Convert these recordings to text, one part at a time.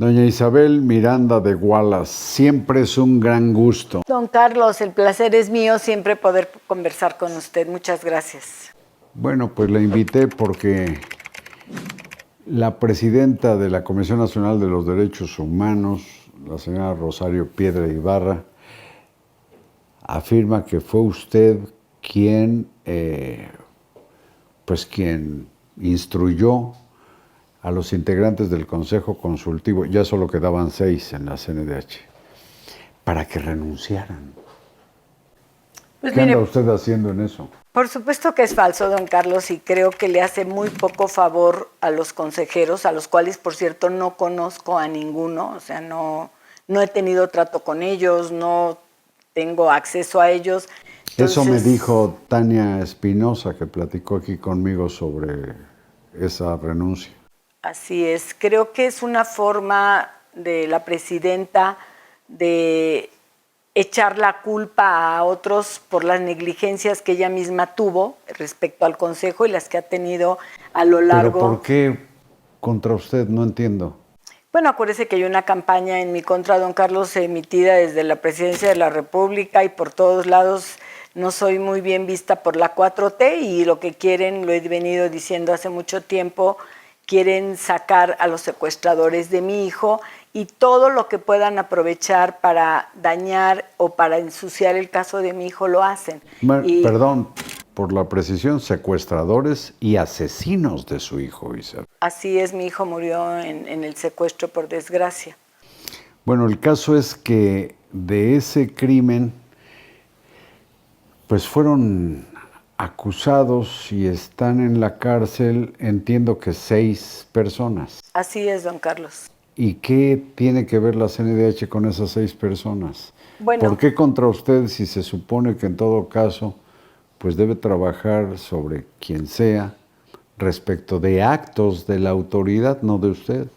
Doña Isabel Miranda de Wallace, siempre es un gran gusto. Don Carlos, el placer es mío siempre poder conversar con usted. Muchas gracias. Bueno, pues la invité porque la presidenta de la Comisión Nacional de los Derechos Humanos, la señora Rosario Piedra Ibarra, afirma que fue usted quien instruyó a los integrantes del Consejo Consultivo, ya solo quedaban 6 en la CNDH, para que renunciaran. Pues ¿Qué mire, anda usted haciendo en eso? por supuesto que es falso, don Carlos, y creo que le hace muy poco favor a los consejeros, a los cuales, por cierto, no conozco a ninguno, o sea, no he tenido trato con ellos, no tengo acceso a ellos. Entonces, eso me dijo Tania Espinosa, que platicó aquí conmigo sobre esa renuncia. Así es, creo que es una forma de la presidenta de echar la culpa a otros por las negligencias que ella misma tuvo respecto al Consejo y las que ha tenido a lo largo. ¿Pero por qué contra usted? No entiendo. Bueno, acuérdese que hay una campaña en mi contra, don Carlos, emitida desde la Presidencia de la República y por todos lados. No soy muy bien vista por la 4T y lo que quieren, lo he venido diciendo hace mucho tiempo, quieren sacar a los secuestradores de mi hijo y todo lo que puedan aprovechar para dañar o para ensuciar el caso de mi hijo lo hacen. Perdón por la precisión, secuestradores y asesinos de su hijo, Isabel. Así es, mi hijo murió en el secuestro, por desgracia. Bueno, el caso es que de ese crimen, pues fueron acusados y están en la cárcel, entiendo que 6 personas. Así es, don Carlos. ¿Y qué tiene que ver la CNDH con esas 6 personas? Bueno, ¿por qué contra usted si se supone que en todo caso pues debe trabajar sobre quien sea respecto de actos de la autoridad, no de usted?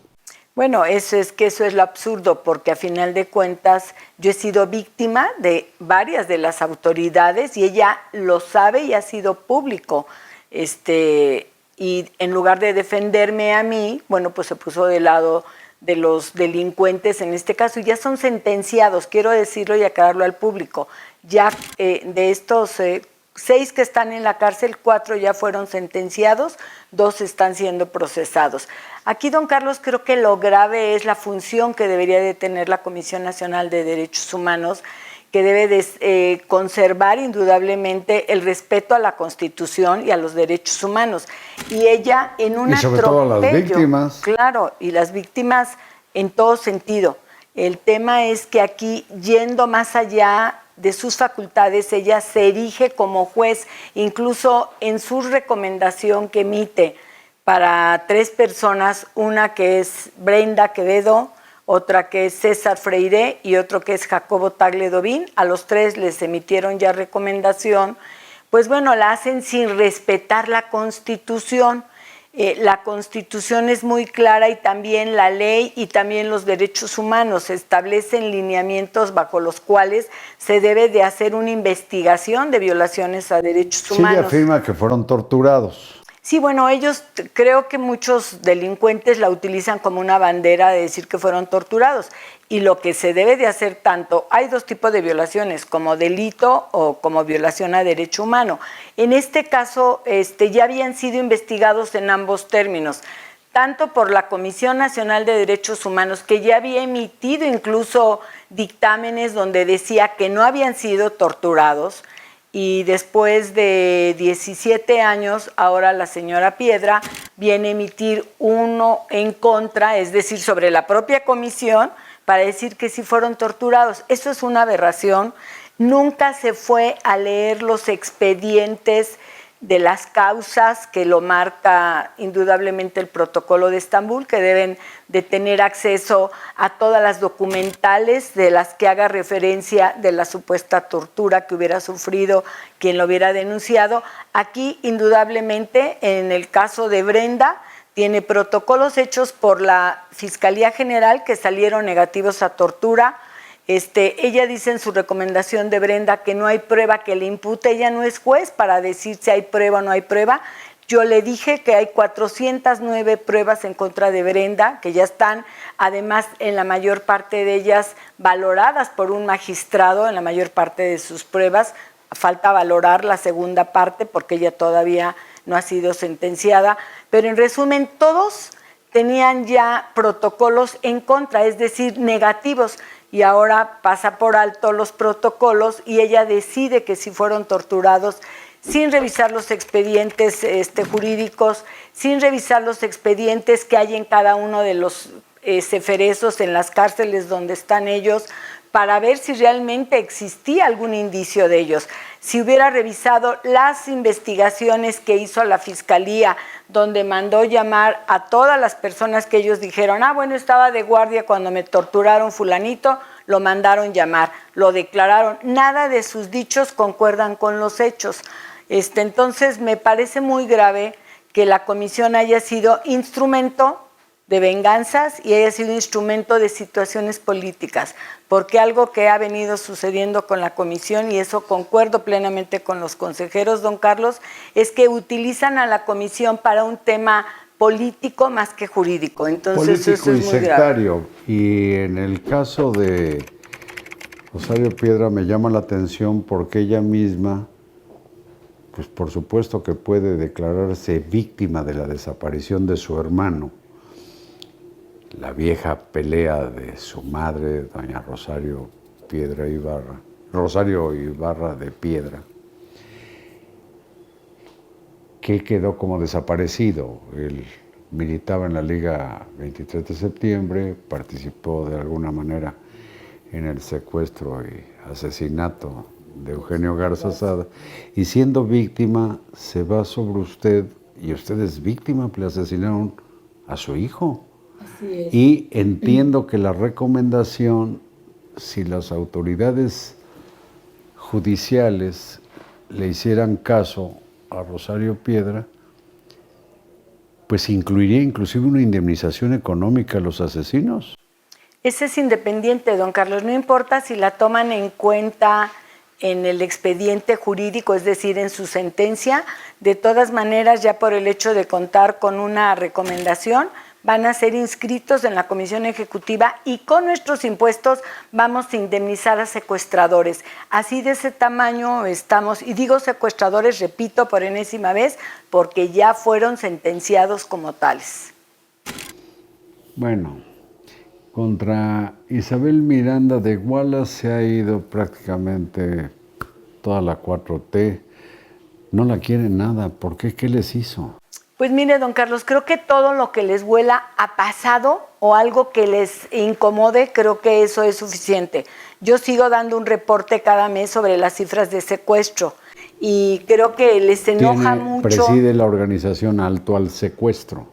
Bueno, eso es lo absurdo, porque a final de cuentas yo he sido víctima de varias de las autoridades y ella lo sabe y ha sido público. Y en lugar de defenderme a mí, bueno, pues se puso del lado de los delincuentes en este caso, y ya son sentenciados, quiero decirlo y aclararlo al público. Ya de estos 6 que están en la cárcel, 4 ya fueron sentenciados, 2 están siendo procesados. Aquí, don Carlos, creo que lo grave es la función que debería de tener la Comisión Nacional de Derechos Humanos, que debe de conservar indudablemente el respeto a la Constitución y a los derechos humanos. Y ella en un atropello. Y sobre todo a las víctimas. Claro, y las víctimas en todo sentido. El tema es que aquí, yendo más allá de sus facultades, ella se erige como juez, incluso en su recomendación que emite para 3 personas, una que es Brenda Quevedo, otra que es César Freire y otro que es Jacobo Tagle Dovín. A los 3 les emitieron ya recomendación. Pues bueno, la hacen sin respetar la Constitución. La Constitución es muy clara y también la ley y también los derechos humanos establecen lineamientos bajo los cuales se debe de hacer una investigación de violaciones a derechos humanos. Sí, afirma que fueron torturados. Sí, bueno, ellos, creo que muchos delincuentes la utilizan como una bandera de decir que fueron torturados. Y lo que se debe de hacer tanto, hay 2 tipos de violaciones, como delito o como violación a derecho humano. En este caso, ya habían sido investigados en ambos términos, tanto por la Comisión Nacional de Derechos Humanos, que ya había emitido incluso dictámenes donde decía que no habían sido torturados, y después de 17 años, ahora la señora Piedra viene a emitir uno en contra, es decir, sobre la propia comisión, para decir que sí fueron torturados. Eso es una aberración. Nunca se fue a leer los expedientes de las causas que lo marca indudablemente el protocolo de Estambul, que deben de tener acceso a todas las documentales de las que haga referencia de la supuesta tortura que hubiera sufrido quien lo hubiera denunciado. Aquí, indudablemente, en el caso de Brenda, tiene protocolos hechos por la Fiscalía General que salieron negativos a tortura. Ella dice en su recomendación de Brenda que no hay prueba que le impute, ella no es juez para decir si hay prueba o no hay prueba. Yo le dije que hay 409 pruebas en contra de Brenda, que ya están, además, en la mayor parte de ellas valoradas por un magistrado, en la mayor parte de sus pruebas. Falta valorar la segunda parte porque ella todavía no ha sido sentenciada. Pero en resumen, todos tenían ya protocolos en contra, es decir, negativos. Y ahora pasa por alto los protocolos y ella decide que si fueron torturados sin revisar los expedientes jurídicos, sin revisar los expedientes que hay en cada uno de los ceferezos en las cárceles donde están ellos, para ver si realmente existía algún indicio de ellos. Si hubiera revisado las investigaciones que hizo la Fiscalía, donde mandó llamar a todas las personas que ellos dijeron, bueno, estaba de guardia cuando me torturaron fulanito, lo mandaron llamar, lo declararon. Nada de sus dichos concuerdan con los hechos. Entonces me parece muy grave que la comisión haya sido instrumento de venganzas y haya sido instrumento de situaciones políticas, porque algo que ha venido sucediendo con la comisión, y eso concuerdo plenamente con los consejeros, don Carlos, es que utilizan a la comisión para un tema político más que jurídico. Entonces político eso es y muy sectario. grave. Y en el caso de Rosario Piedra me llama la atención porque ella misma, pues por supuesto que puede declararse víctima de la desaparición de su hermano. La vieja pelea de su madre, doña Rosario Ibarra de Piedra, que quedó como desaparecido. Él militaba en la Liga 23 de septiembre, participó de alguna manera en el secuestro y asesinato de Eugenio Garza Sada, y siendo víctima se va sobre usted, y usted es víctima, le asesinaron a su hijo. Así es. Y entiendo que la recomendación, si las autoridades judiciales le hicieran caso a Rosario Piedra, pues incluiría inclusive una indemnización económica a los asesinos. Ese es independiente, don Carlos, no importa si la toman en cuenta en el expediente jurídico, es decir, en su sentencia. De todas maneras, ya por el hecho de contar con una recomendación, van a ser inscritos en la Comisión Ejecutiva y con nuestros impuestos vamos a indemnizar a secuestradores. Así de ese tamaño estamos, y digo secuestradores, repito por enésima vez, porque ya fueron sentenciados como tales. Bueno, contra Isabel Miranda de Wallace se ha ido prácticamente toda la 4T. No la quieren nada. ¿Por qué? ¿Qué les hizo? Pues mire, don Carlos, creo que todo lo que les huela a pasado o algo que les incomode, creo que eso es suficiente. Yo sigo dando un reporte cada mes sobre las cifras de secuestro y creo que les enoja mucho. Preside la organización Alto al Secuestro.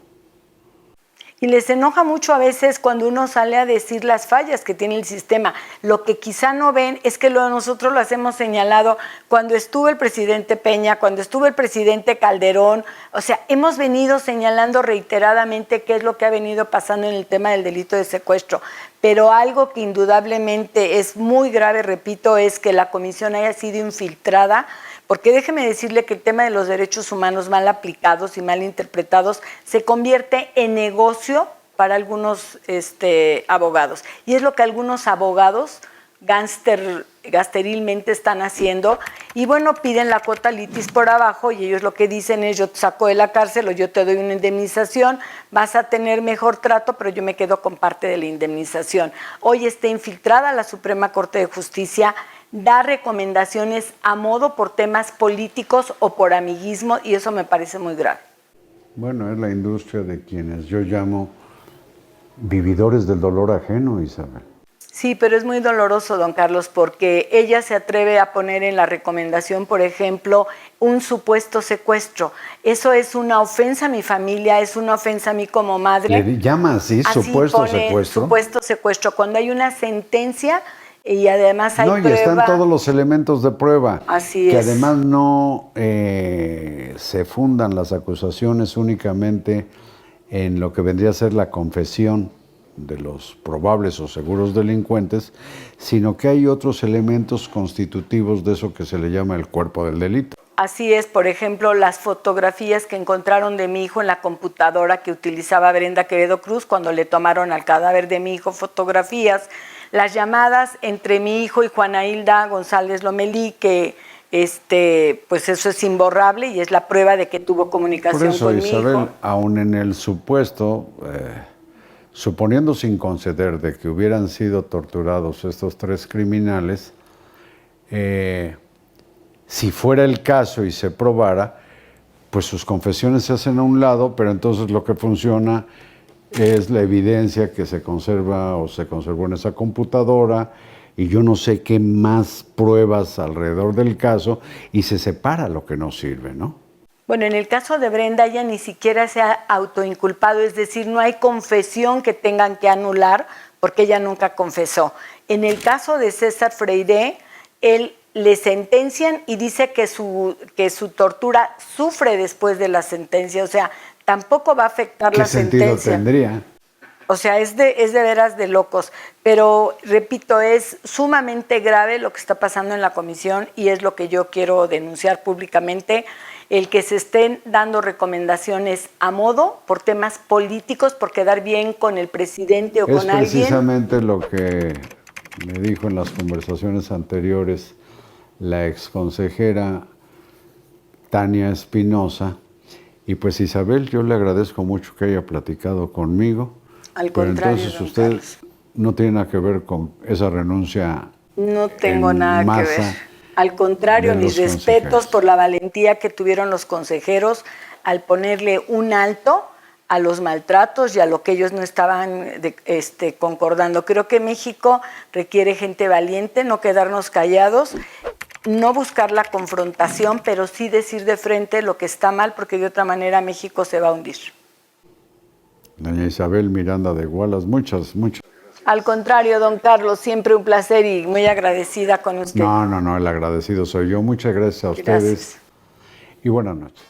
Y les enoja mucho a veces cuando uno sale a decir las fallas que tiene el sistema. Lo que quizá no ven es que nosotros lo hemos señalado cuando estuvo el presidente Peña, cuando estuvo el presidente Calderón. O sea, hemos venido señalando reiteradamente qué es lo que ha venido pasando en el tema del delito de secuestro. Pero algo que indudablemente es muy grave, repito, es que la comisión haya sido infiltrada. Porque déjeme decirle que el tema de los derechos humanos mal aplicados y mal interpretados se convierte en negocio para algunos abogados. Y es lo que algunos abogados gasterilmente están haciendo. Y bueno, piden la cuota litis por abajo y ellos lo que dicen es: yo te saco de la cárcel o yo te doy una indemnización, vas a tener mejor trato, pero yo me quedo con parte de la indemnización. Hoy está infiltrada la Suprema Corte de Justicia, da recomendaciones a modo por temas políticos o por amiguismo, y eso me parece muy grave. Bueno, es la industria de quienes yo llamo vividores del dolor ajeno, Isabel. Sí, pero es muy doloroso, don Carlos, porque ella se atreve a poner en la recomendación, por ejemplo, un supuesto secuestro. Eso es una ofensa a mi familia, es una ofensa a mí como madre. ¿Le llama así supuesto secuestro? Supuesto secuestro, cuando hay una sentencia y además hay prueba. No, y están todos los elementos de prueba. Así que es. Además no se fundan las acusaciones únicamente en lo que vendría a ser la confesión de los probables o seguros delincuentes, sino que hay otros elementos constitutivos de eso que se le llama el cuerpo del delito. Así es, por ejemplo, las fotografías que encontraron de mi hijo en la computadora que utilizaba Brenda Quevedo Cruz cuando le tomaron al cadáver de mi hijo fotografías, las llamadas entre mi hijo y Juana Hilda González Lomelí, que pues eso es imborrable y es la prueba de que tuvo comunicación Por eso, con mi Isabel, hijo. aun en el supuesto, suponiendo sin conceder de que hubieran sido torturados estos 3 criminales, si fuera el caso y se probara, pues sus confesiones se hacen a un lado, pero entonces lo que funciona es la evidencia que se conserva o se conservó en esa computadora y yo no sé qué más pruebas alrededor del caso y se separa lo que no sirve, ¿no? Bueno, en el caso de Brenda, ella ni siquiera se ha autoinculpado, es decir, no hay confesión que tengan que anular porque ella nunca confesó. En el caso de César Freire, él le sentencian y dice que su tortura sufre después de la sentencia, o sea, tampoco va a afectar la sentencia. ¿Qué sentido tendría? O sea, es de veras de locos, pero repito, es sumamente grave lo que está pasando en la comisión y es lo que yo quiero denunciar públicamente, el que se estén dando recomendaciones a modo por temas políticos, por quedar bien con el presidente o con alguien. Es precisamente lo que me dijo en las conversaciones anteriores la exconsejera Tania Espinosa. Y pues Isabel, yo le agradezco mucho que haya platicado conmigo. Al pero contrario, entonces don usted Carlos, no tiene nada que ver con esa renuncia. no tengo en nada que masa ver. Al contrario, de mis los respetos consejeros. por la valentía que tuvieron los consejeros al ponerle un alto a los maltratos y a lo que ellos no estaban concordando. Creo que México requiere gente valiente, no quedarnos callados, no buscar la confrontación, pero sí decir de frente lo que está mal, porque de otra manera México se va a hundir. Doña Isabel Miranda de Gualas, muchas. Al contrario, don Carlos, siempre un placer y muy agradecida con usted. No, el agradecido soy yo. Muchas gracias a ustedes Gracias. y buenas noches.